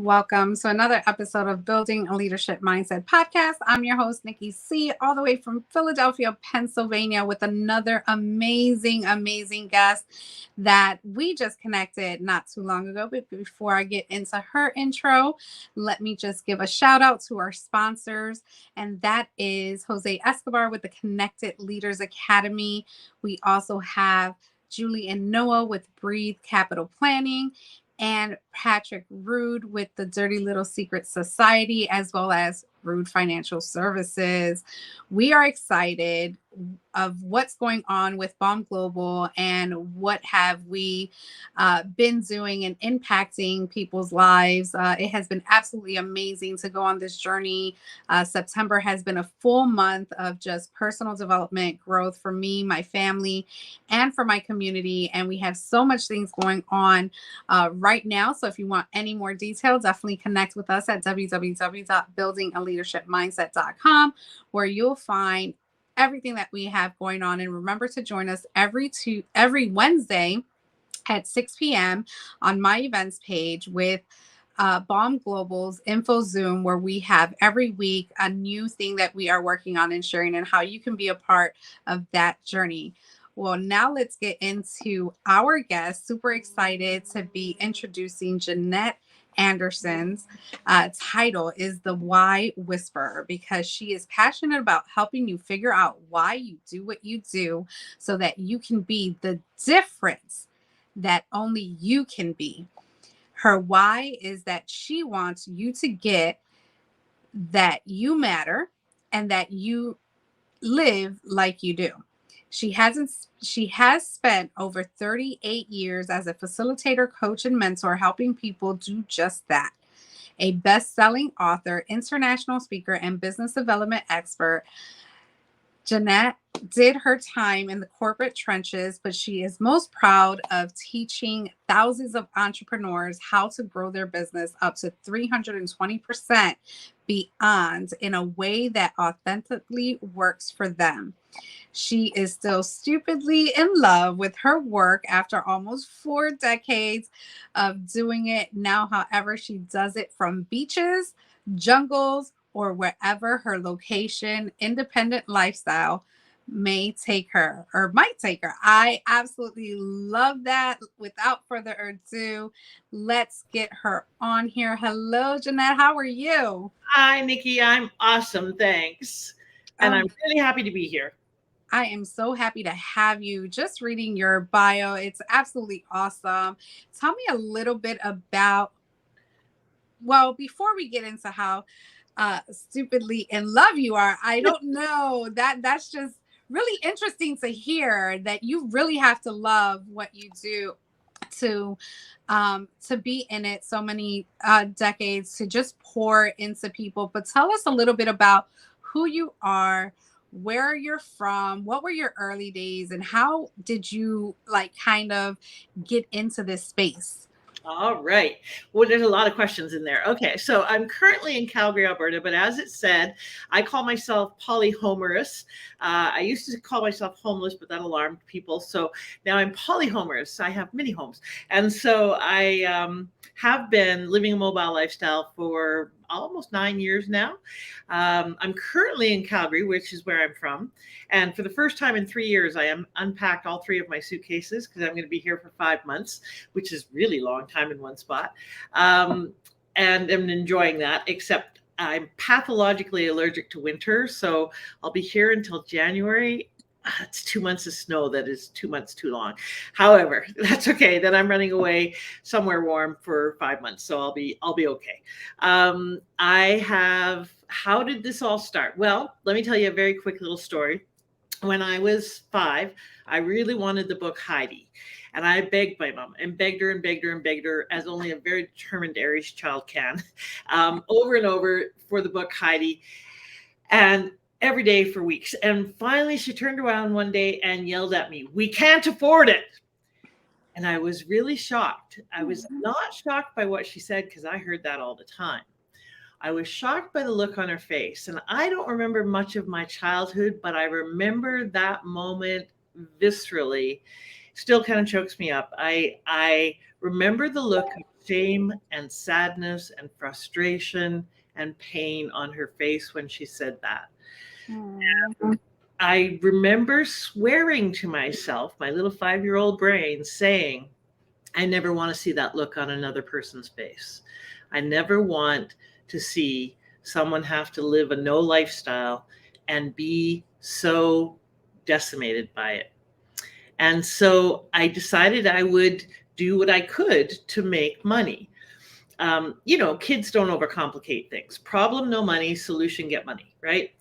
welcome to another episode of Building a Leadership Mindset podcast. I'm your host, Nikki C., all the way from Philadelphia, Pennsylvania, with another amazing guest that we just connected not too long ago. But before I get into her intro, let me just give a shout out to our sponsors, and that is Jose Escobar with the Connected Leaders Academy. We also have Julie and Noah with Breathe Capital Planning, and Patrick Rude with the Dirty Little Secret Society, as well as Rude Financial Services. We are excited of what's going on with BALM Global and what have we been doing and impacting people's lives. It has been absolutely amazing to go on this journey. September has been a full month of just personal development, growth for me, my family, and for my community. And we have so much things going on right now. So if you want any more detail, definitely connect with us at www.buildingaleadershipmindset.com, where you'll find everything that we have going on. And remember to join us every Wednesday at 6 p.m. on my events page with BALM Global's Info Zoom, where we have every week a new thing that we are working on and sharing, and how you can be a part of that journey. Well, now let's get into our guest. Super excited to be introducing Jannette Anderson's title is The Why Whisperer, because she is passionate about helping you figure out why you do what you do so that you can be the difference that only you can be. Her why is that she wants you to get that you matter and that you live like you do. She has spent over 38 years as a facilitator, coach, and mentor, helping people do just that. A best-selling author, international speaker, and business development expert, Jannette did her time in the corporate trenches, but she is most proud of teaching thousands of entrepreneurs how to grow their business up to 320% beyond in a way that authentically works for them. She is still stupidly in love with her work after almost 4 decades of doing it now. However, she does it from beaches, jungles, or wherever her location, independent lifestyle may take her or might take her. I absolutely love that. Without further ado, let's get her on here. Hello, Jannette. How are you? Hi, Nikki. I'm awesome. Thanks. And I'm really happy to be here. I am so happy to have you. Just reading your bio, it's absolutely awesome. Tell me a little bit about, well, before we get into how stupidly in love you are, I don't know, that's just really interesting to hear that you really have to love what you do to be in it so many decades, to just pour into people. But tell us a little bit about who you are, where you're from, what were your early days, and how did you kind of get into this space? All right. Well, there's a lot of questions in there. Okay. So I'm currently in Calgary, Alberta, but as it said, I call myself polyhomorous. I used to call myself homeless, but that alarmed people. So now I'm polyhomorous. I have many homes. And so I have been living a mobile lifestyle for almost 9 years now. I'm currently in Calgary, which is where I'm from. And for the first time in 3 years, I unpacked all 3 of my suitcases because I'm going to be here for 5 months, which is really long time in one spot. And I'm enjoying that, except I'm pathologically allergic to winter. So I'll be here until January. It's 2 months of snow. That is 2 months too long. However, that's okay. Then I'm running away somewhere warm for 5 months. So I'll be okay. How did this all start? Well, let me tell you a very quick little story. When I was 5, I really wanted the book Heidi. And I begged my mom and begged her and begged her and begged her, as only a very determined Irish child can, over and over for the book Heidi. And every day for weeks. And finally, she turned around one day and yelled at me, "We can't afford it." And I was really shocked. I was not shocked by what she said, because I heard that all the time. I was shocked by the look on her face. And I don't remember much of my childhood, but I remember that moment viscerally. Still kind of chokes me up. I remember the look of shame and sadness and frustration and pain on her face when she said that. Mm. I remember swearing to myself, my little 5-year-old brain, saying, I never want to see that look on another person's face. I never want to see someone have to live a no lifestyle and be so decimated by it. And so I decided I would do what I could to make money. Kids don't overcomplicate things. Problem, no money. Solution, get money, right?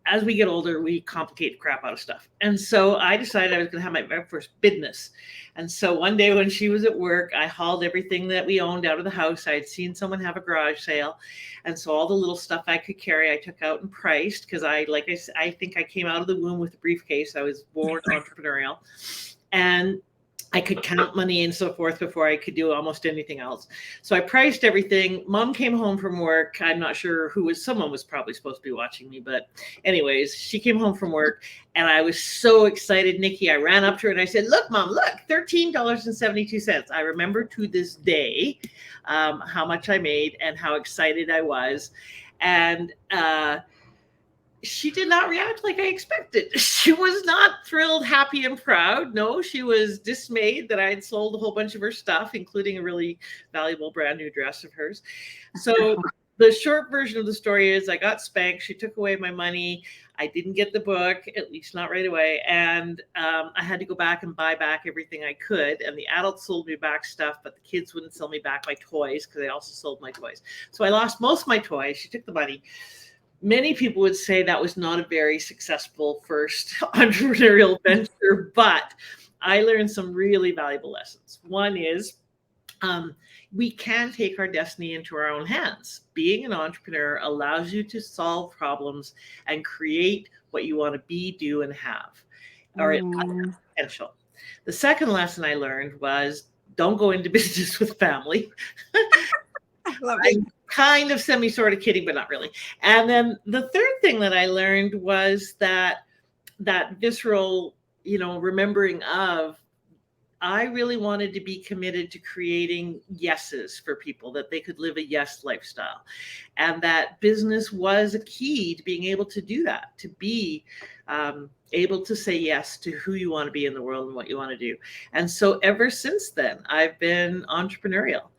As we get older, we complicate the crap out of stuff. And so I decided I was going to have my very first business. And so one day when she was at work, I hauled everything that we owned out of the house. I'd seen someone have a garage sale. And so all the little stuff I could carry, I took out and priced because I think I came out of the womb with a briefcase. I was born entrepreneurial. And I could count money and so forth before I could do almost anything else. So I priced everything. Mom came home from work. I'm not sure someone was probably supposed to be watching me, but anyways, she came home from work and I was so excited, Nikki. I ran up to her and I said, look, Mom, look, $13.72. I remember to this day how much I made and how excited I was. And she did not react like I expected. She was not thrilled, happy, and proud. No, she was dismayed that I had sold a whole bunch of her stuff, including a really valuable brand new dress of hers. So the short version of the story is I got spanked. She took away my money. I didn't get the book, at least not right away. And I had to go back and buy back everything I could. And the adults sold me back stuff, but the kids wouldn't sell me back my toys because they also sold my toys. So I lost most of my toys. She took the money. Many people would say that was not a very successful first entrepreneurial venture, but I learned some really valuable lessons. One is we can take our destiny into our own hands. Being an entrepreneur allows you to solve problems and create what you want to be, do, and have, or potential. The second lesson I learned was don't go into business with family. I love it. I'm kind of sort of kidding, but not really. And then the third thing that I learned was that visceral, remembering of, I really wanted to be committed to creating yeses for people, that they could live a yes lifestyle. And that business was a key to being able to do that, to be able to say yes to who you want to be in the world and what you want to do. And so ever since then, I've been entrepreneurial.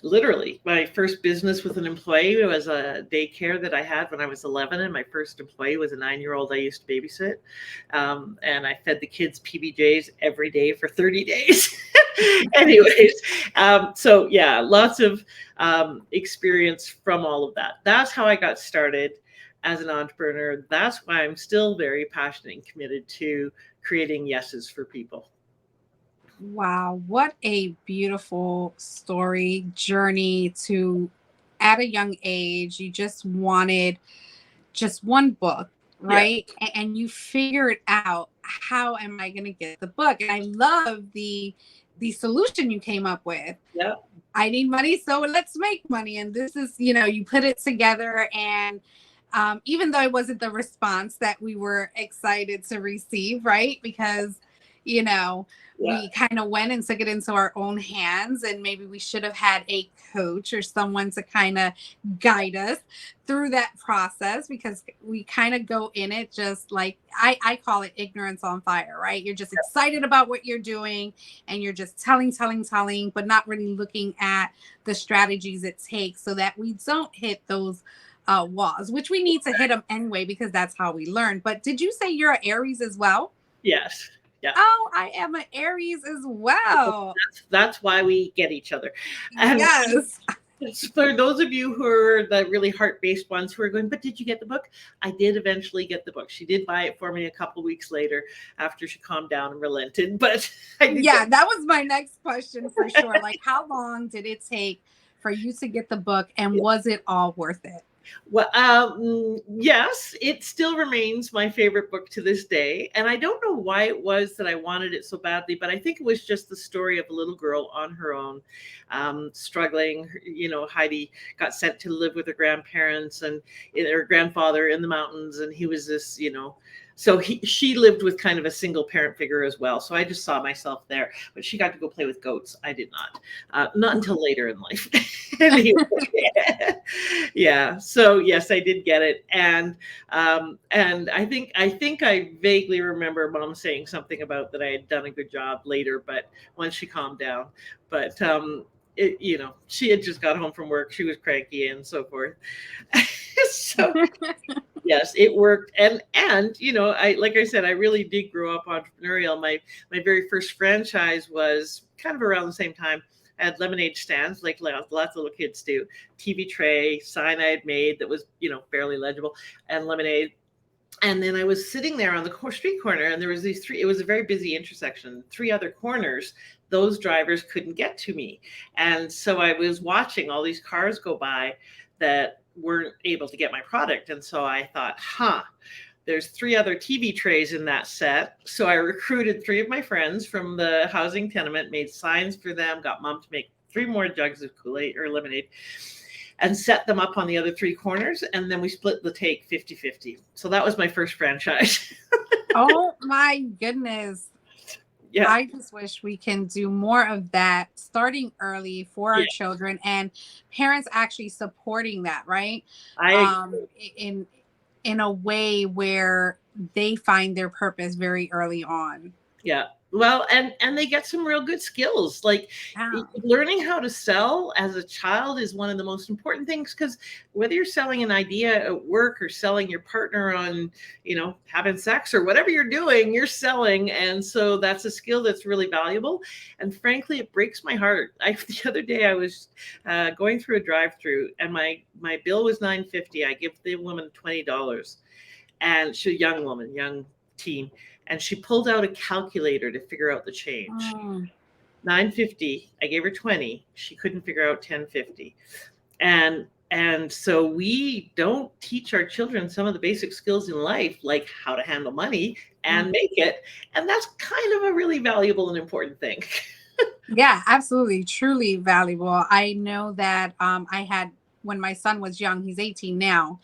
Literally, my first business with an employee was a daycare that I had when I was 11, and my first employee was a 9-year-old I used to babysit, and I fed the kids PBJs every day for 30 days. Anyways, so yeah, lots of experience from all of that. That's how I got started as an entrepreneur. That's why I'm still very passionate and committed to creating yeses for people. Wow, what a beautiful story, journey to, at a young age, you just wanted just one book, right? Yeah. And you figured out, how am I going to get the book? And I love the solution you came up with. Yeah. I need money, so let's make money. And this is, you put it together, and even though it wasn't the response that we were excited to receive, right? Because, we kind of went and took it into our own hands, and maybe we should have had a coach or someone to kind of guide us through that process, because we kind of go in it just like, I call it ignorance on fire, right? You're just excited about what you're doing, and you're just telling, but not really looking at the strategies it takes so that we don't hit those walls, which we need to hit them anyway, because that's how we learn. But did you say you're an Aries as well? Yes. Yeah. Oh, I am an Aries as well. That's why we get each other. And yes. For those of you who are the really heart-based ones who are going, but did you get the book? I did eventually get the book. She did buy it for me a couple of weeks later after she calmed down and relented. But that was my next question for sure. Like, how long did it take for you to get the book, and was it all worth it? Well, yes, it still remains my favorite book to this day. And I don't know why it was that I wanted it so badly, but I think it was just the story of a little girl on her own, struggling. Heidi got sent to live with her grandparents and her grandfather in the mountains. And he was this, So she lived with kind of a single parent figure as well. So I just saw myself there, but she got to go play with goats. I did not until later in life. Anyway, yeah. So yes, I did get it. And I think I vaguely remember mom saying something about that I had done a good job later, but once she calmed down, but, she had just got home from work. She was cranky and so forth. So yes, it worked. And like I said, I really did grow up entrepreneurial. My very first franchise was kind of around the same time. I had lemonade stands, like lots of little kids do. TV tray, sign I had made that was, barely legible, and lemonade. And then I was sitting there on the street corner, and there was these three. It was a very busy intersection. Three other corners, those drivers couldn't get to me, and so I was watching all these cars go by that weren't able to get my product. And so I thought, there's three other TV trays in that set. So I recruited three of my friends from the housing tenement, made signs for them, got mom to make 3 more jugs of Kool-Aid or lemonade, and set them up on the other 3 corners. And then we split the take 50-50. So that was my first franchise. Oh my goodness. Yeah. I just wish we can do more of that starting early for our children, and parents actually supporting that, right? In a way where they find their purpose very early on. Yeah. Well, and they get some real good skills. Like learning how to sell as a child is one of the most important things, because whether you're selling an idea at work or selling your partner on, having sex or whatever you're doing, you're selling. And so that's a skill that's really valuable. And frankly, it breaks my heart. The other day I was going through a drive-through, and my bill was $9.50. I give the woman $20, and she's a young woman, young teen. And she pulled out a calculator to figure out the change. $9.50. I gave her 20. She couldn't figure out $10.50. And so we don't teach our children some of the basic skills in life, like how to handle money and make it. And that's kind of a really valuable and important thing. Yeah, absolutely. Truly valuable. I know that I had, when my son was young, he's 18 now,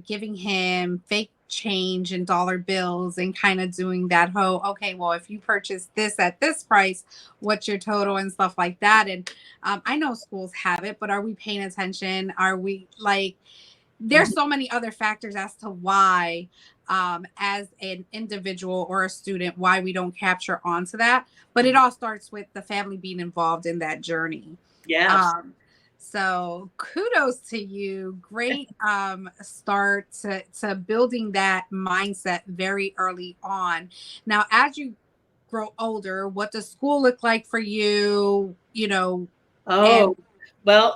giving him fake change and dollar bills, and kind of doing that whole, okay, well, if you purchase this at this price, what's your total and stuff like that. And I know schools have it, but are we paying attention? Are we there's so many other factors as to why, as an individual or a student, why we don't capture onto that. But it all starts with the family being involved in that journey. Yes. So kudos to you. Great start to building that mindset very early on. Now, as you grow older, what does school look like for you? Well,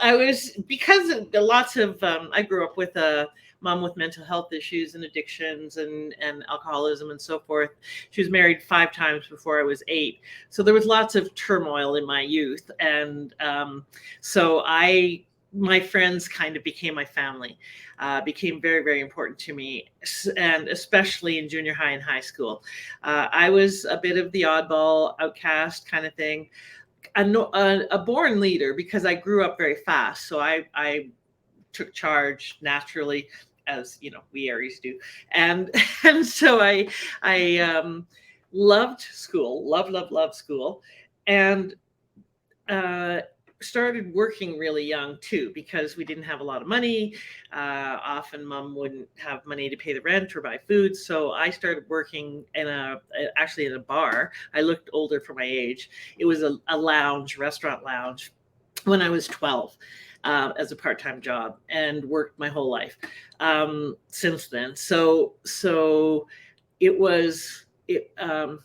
I grew up with a mom with mental health issues and addictions and alcoholism and so forth. She was married 5 times before I was 8. So there was lots of turmoil in my youth. And so my friends kind of became my family, became very, very important to me, and especially in junior high and high school. I was a bit of the oddball outcast kind of thing. A born leader, because I grew up very fast. So I took charge naturally, as we Aries do. And so I loved school, loved school. And started working really young too, because we didn't have a lot of money. Often mom wouldn't have money to pay the rent or buy food. So I started working actually in a bar. I looked older for my age. It was a restaurant lounge, when I was 12, as a part-time job, and worked my whole life since then. So it was an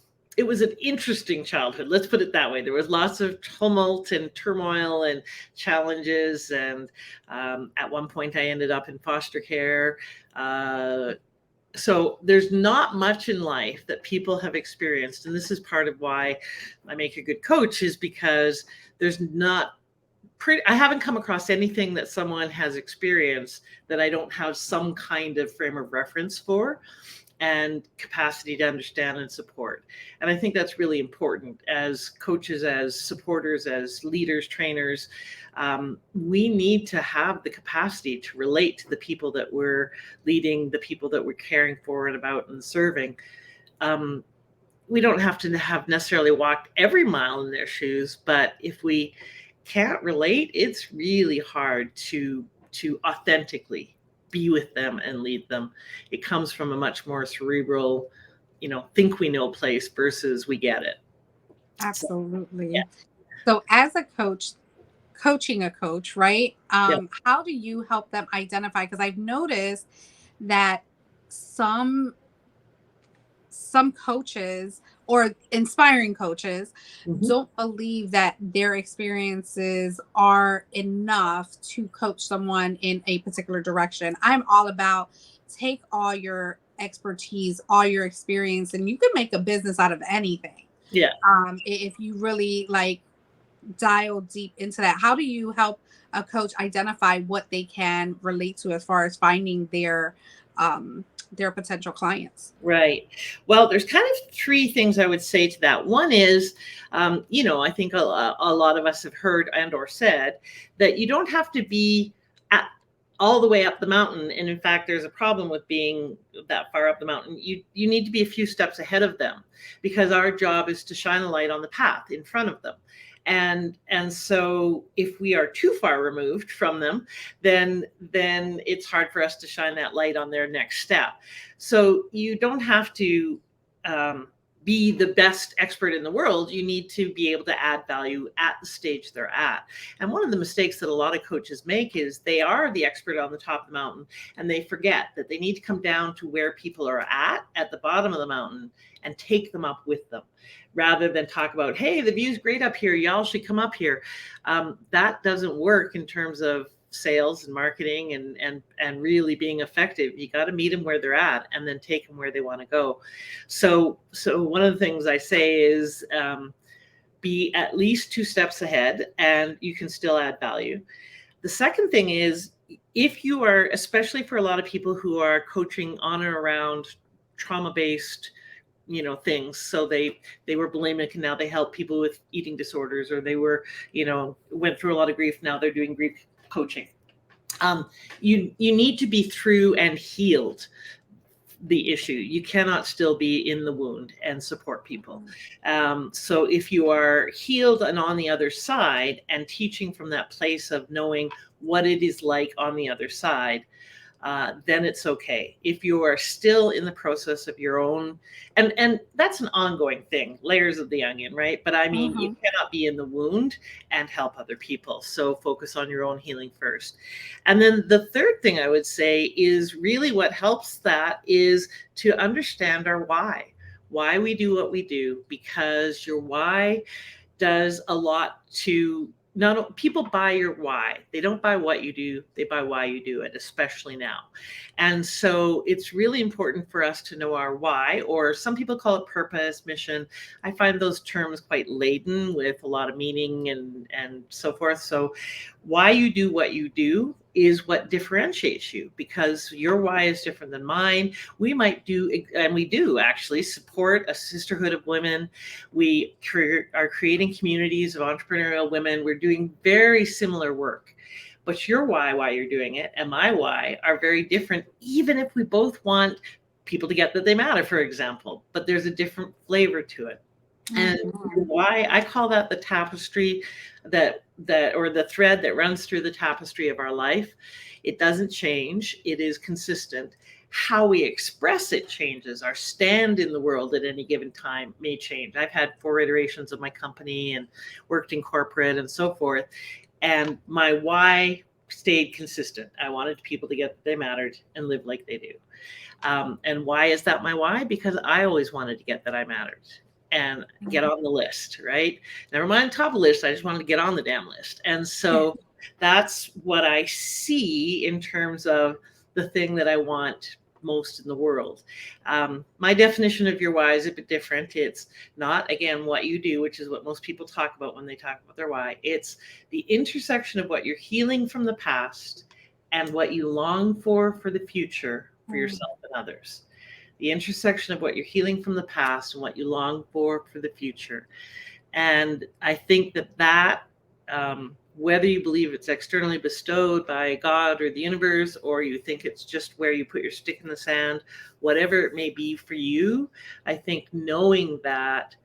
interesting childhood. Let's put it that way. There was lots of tumult and turmoil and challenges. And at one point I ended up in foster care. So there's not much in life that people have experienced. And this is part of why I make a good coach, is because I haven't come across anything that someone has experienced that I don't have some kind of frame of reference for. and capacity to understand and support. And I think that's really important as coaches, as supporters, as leaders, trainers. We need to have the capacity to relate to the people that we're leading, the people that we're caring for and about and serving. We don't have to have necessarily walked every mile in their shoes, but if we can't relate, it's really hard to authentically be with them and lead them. It comes from a much more cerebral, think we know place versus we get it. Absolutely. Yeah. So as a coach, coaching a coach, right? Yeah. How do you help them identify? Because I've noticed that some coaches or inspiring coaches Mhm. don't believe that their experiences are enough to coach someone in a particular direction. I'm all about take all your expertise, all your experience, and you can make a business out of anything. Yeah. If you really like dial deep into that, how do you help a coach identify what they can relate to as far as finding their potential clients? Right. Well, there's kind of three things I would say to that. One is, I think a lot of us have heard and or said that you don't have to be at all the way up the mountain. And in fact, there's a problem with being that far up the mountain. You need to be a few steps ahead of them, because our job is to shine a light on the path in front of them. And so if we are too far removed from them, then it's hard for us to shine that light on their next step. So you don't have to be the best expert in the world. You need to be able to add value at the stage they're at. And one of the mistakes that a lot of coaches make is they are the expert on the top of the mountain, and they forget that they need to come down to where people are at the bottom of the mountain, and take them up with them, rather than talk about, hey, the view's great up here, y'all should come up here. That doesn't work in terms of sales and marketing and really being effective. You got to meet them where they're at and then take them where they want to go. So one of the things I say is be at least 2 steps ahead, and you can still add value. The second thing is, if you are, especially for a lot of people who are coaching on or around trauma-based things, so they were bulimic and now they help people with eating disorders, or they were went through a lot of grief, now they're doing grief coaching. You need to be through and healed the issue. You cannot still be in the wound and support people. So if you are healed and on the other side, and teaching from that place of knowing what it is like on the other side, then it's okay. If you are still in the process of your own, and that's an ongoing thing, layers of the onion, right? But I mean, you cannot be in the wound and help other people. So focus on your own healing first. And then the third thing I would say is really what helps that is to understand our why we do what we do, because your why does a lot to people buy your why. They don't buy what you do, they buy why you do it, especially now. And so it's really important for us to know our why, or some people call it purpose, mission. I find those terms quite laden with a lot of meaning and so forth. So why you do what you do is what differentiates you, because your why is different than mine. We might do, and we do actually, support a sisterhood of women. We are creating communities of entrepreneurial women. We're doing very similar work. But your why you're doing it, and my why are very different, even if we both want people to get that they matter, for example. But there's a different flavor to it. And why I call that the tapestry that or the thread that runs through the tapestry of our life. It doesn't change. It is consistent. How we express it changes. Our stand in the world at any given time may change. I've had 4 iterations of my company and worked in corporate and so forth. And my why stayed consistent. I wanted people to get that they mattered and live like they do. And why is that my why? Because I always wanted to get that I mattered and get on the list, right? Never mind top of the list. I just wanted to get on the damn list. And so that's what I see in terms of the thing that I want most in the world. My definition of your why is a bit different. It's not, again, what you do, which is what most people talk about when they talk about their why. It's the intersection of what you're healing from the past and what you long for the future for yourself and others. the intersection of what you're healing from the past and what you long for the future. And I think that whether you believe it's externally bestowed by God or the universe, or you think it's just where you put your stick in the sand, whatever it may be for you, I think knowing that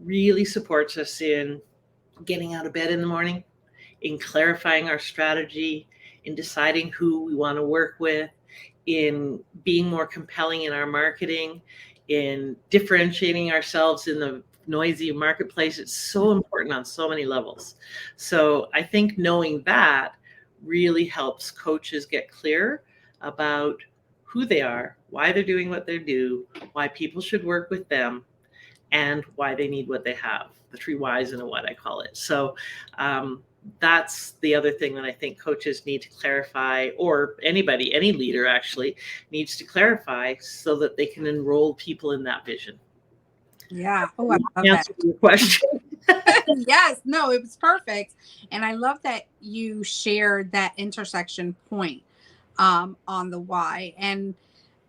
really supports us in getting out of bed in the morning, in clarifying our strategy, in deciding who we want to work with, in being more compelling in our marketing, in differentiating ourselves in the noisy marketplace. It's so important on so many levels. So I think knowing that really helps coaches get clear about who they are, why they're doing what they do, why people should work with them, and why they need what they have. The 3 whys and a what, I call it. So that's the other thing that I think coaches need to clarify, or anybody, any leader actually needs to clarify, so that they can enroll people in that vision. Yeah. Oh, I love that. Answer your question. Yes, no, it was perfect. And I love that you shared that intersection point on the why. And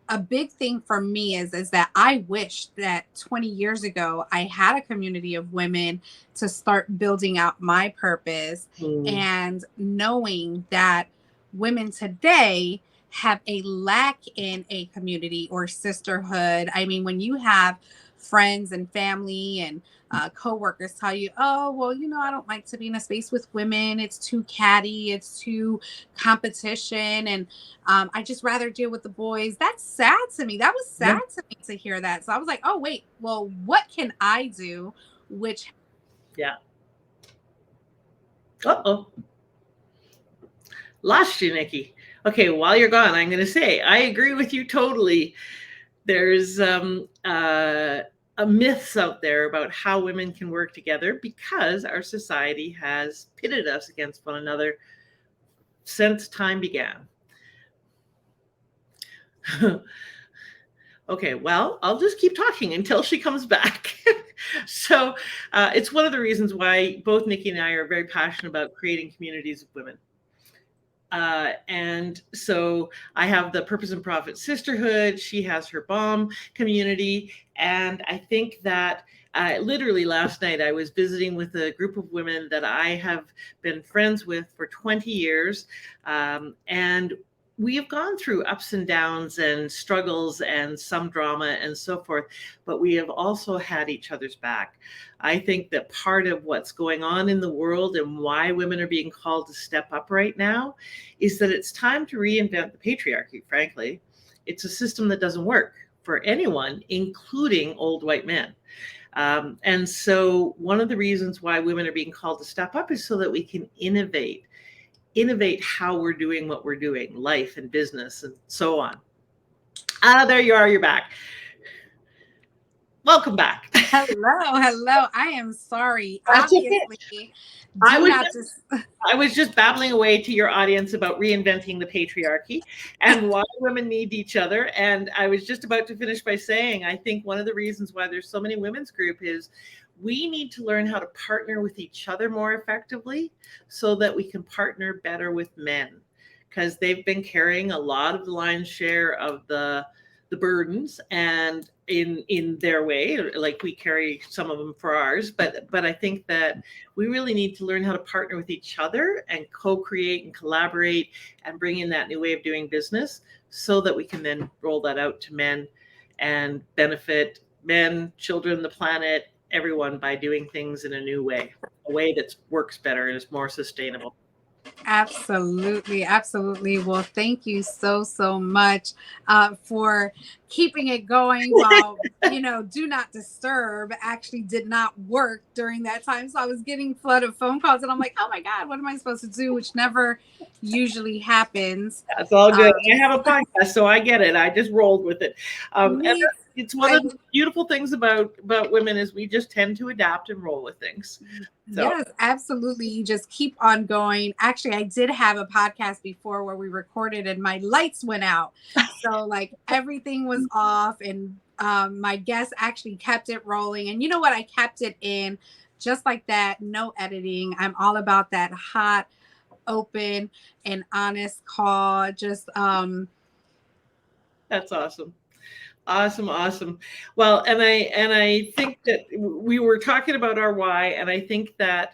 a big thing for me is that I wish that 20 years ago I had a community of women to start building out my purpose, and knowing that women today have a lack in a community or sisterhood. I mean, when you have friends and family and co-workers tell you, oh, well, I don't like to be in a space with women, it's too catty, it's too competition, and I just rather deal with the boys. That's sad to me. That was sad to me to hear that. So I was like, oh, wait, well, what can I do? Which, yeah. Uh-oh. Lost you, Nikki. Okay, while you're gone, I'm going to say I agree with you totally. There's myths out there about how women can work together, because our society has pitted us against one another since time began. Okay, well, I'll just keep talking until she comes back. So it's one of the reasons why both Nikki and I are very passionate about creating communities of women. And so I have the Purpose and Profit Sisterhood. She has her BALM community. And I think that literally last night I was visiting with a group of women that I have been friends with for 20 years. And we have gone through ups and downs and struggles and some drama and so forth, but we have also had each other's back. I think that part of what's going on in the world and why women are being called to step up right now is that it's time to reinvent the patriarchy, frankly. It's a system that doesn't work for anyone, including old white men. And so one of the reasons why women are being called to step up is so that we can innovate how we're doing what we're doing, life and business and so on. There you are, you're back. Welcome back. hello. I am sorry. That's Obviously, okay. do I was just babbling away to your audience about reinventing the patriarchy and why women need each other. And I was just about to finish by saying, I think one of the reasons why there's so many women's group is we need to learn how to partner with each other more effectively so that we can partner better with men, because they've been carrying a lot of the lion's share of the burdens, and in their way, like we carry some of them for ours, but I think that we really need to learn how to partner with each other and co-create and collaborate and bring in that new way of doing business, so that we can then roll that out to men and benefit men, children, the planet, everyone, by doing things in a new way, a way that works better and is more sustainable. Absolutely. Well, thank you so much for keeping it going while, do not disturb actually did not work during that time. So I was getting flood of phone calls and I'm like, oh my God, what am I supposed to do? Which never usually happens. That's all good. I have a podcast, so I get it. I just rolled with it. And it's one of the beautiful things about women is we just tend to adapt and roll with things. So. Yes, absolutely. You just keep on going. Actually, I did have a podcast before where we recorded and my lights went out. So like everything was off, and my guest actually kept it rolling. And you know what? I kept it in just like that. No editing. I'm all about that hot, open, and honest call. Just that's awesome. Awesome, awesome. Well, and I think that we were talking about our why, and I think that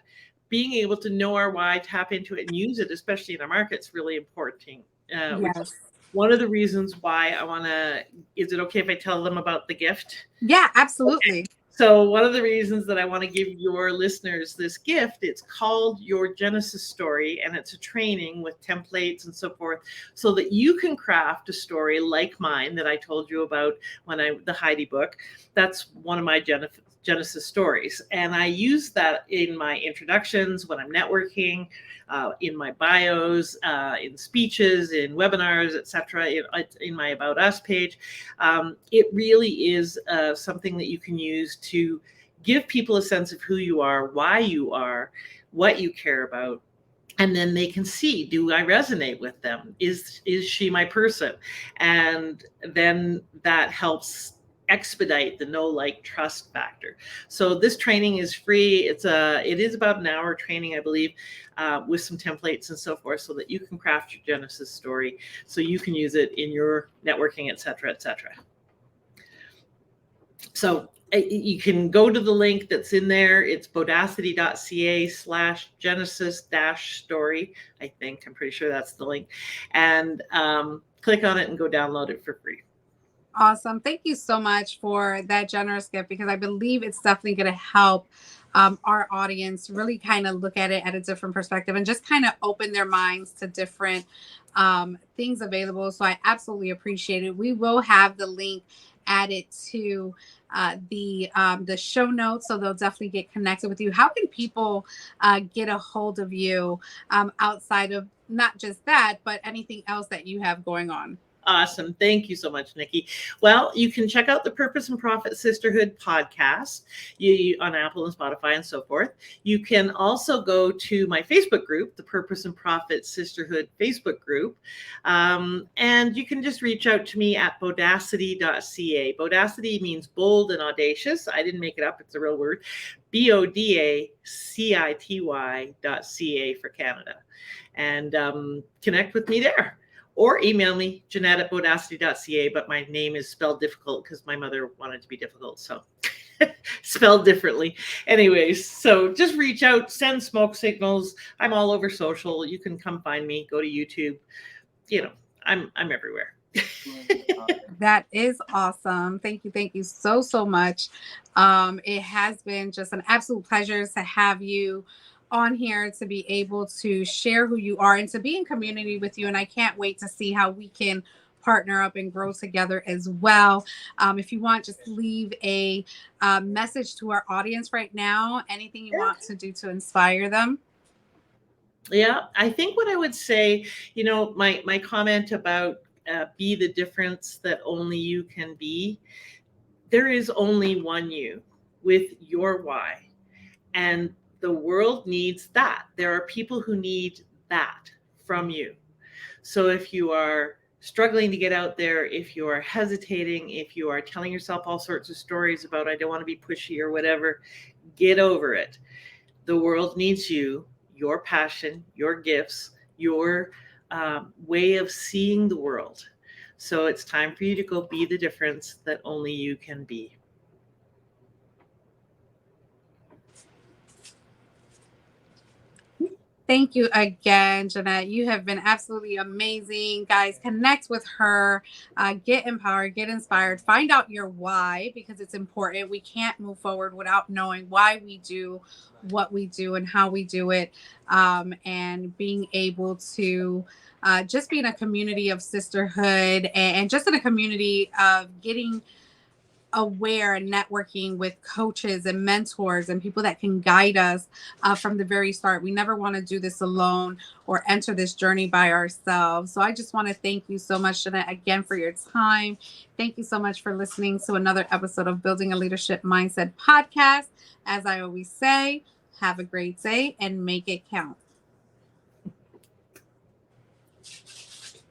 being able to know our why, tap into it, and use it, especially in our market, is really important. Which is Yes. one of the reasons why I want to. Is it okay if I tell them about the gift? Yeah, Okay. absolutely. So one of the reasons that I want to give your listeners this gift, it's called Your Genesis Story, and it's a training with templates and so forth, so that you can craft a story like mine that I told you about the Heidi book. That's one of my Genesis stories. And I use that in my introductions when I'm networking, in my bios, in speeches, in webinars, etc., in my About Us page. It really is something that you can use to give people a sense of who you are, why you are, what you care about. And then they can see, do I resonate with them? Is she my person? And then that helps expedite the know, like, trust factor. So this training is free. It is about an hour training, I believe, with some templates and so forth, so that you can craft your Genesis story, so you can use it in your networking, etc., etc. So you can go to the link that's in there. It's bodacity.ca/genesis-story. I'm pretty sure that's the link. And click on it and go download it for free. Awesome. Thank you so much for that generous gift, because I believe it's definitely going to help our audience really kind of look at it at a different perspective and just kind of open their minds to different things available. So I absolutely appreciate it. We will have the link added to the show notes, so they'll definitely get connected with you. How can people get a hold of you outside of not just that, but anything else that you have going on? Awesome. Thank you so much, Nikki. Well, you can check out the Purpose and Profit Sisterhood podcast on Apple and Spotify and so forth. You can also go to my Facebook group, the Purpose and Profit Sisterhood Facebook group. And you can just reach out to me at bodacity.ca. Bodacity means bold and audacious. I didn't make it up. It's a real word. bodacity.ca for Canada. And connect with me there. Or email me, Jannette@bodacity.ca, but my name is spelled difficult because my mother wanted to be difficult, so spelled differently. Anyways, so just reach out, send smoke signals. I'm all over social. You can come find me, go to YouTube. I'm everywhere. That is awesome. Thank you. Thank you so, so much. It has been just an absolute pleasure to have you on here, to be able to share who you are and to be in community with you. And I can't wait to see how we can partner up and grow together as well. If you want, just leave a message to our audience right now. Anything you want to do to inspire them? Yeah, I think what I would say, my comment about be the difference that only you can be. There is only one you with your why. And the world needs that. There are people who need that from you. So if you are struggling to get out there, if you are hesitating, if you are telling yourself all sorts of stories about, I don't want to be pushy or whatever, get over it. The world needs you, your passion, your gifts, your way of seeing the world. So it's time for you to go be the difference that only you can be. Thank you again, Jannette. You have been absolutely amazing. Guys, connect with her, get empowered, get inspired, find out your why, because it's important. We can't move forward without knowing why we do what we do and how we do it, and being able to just be in a community of sisterhood and just in a community of getting aware and networking with coaches and mentors and people that can guide us from the very start. We never want to do this alone or enter this journey by ourselves. So I just want to thank you so much, Jannette, again for your time. Thank you so much for listening to another episode of Building a Leadership Mindset podcast. As I always say, have a great day and make it count.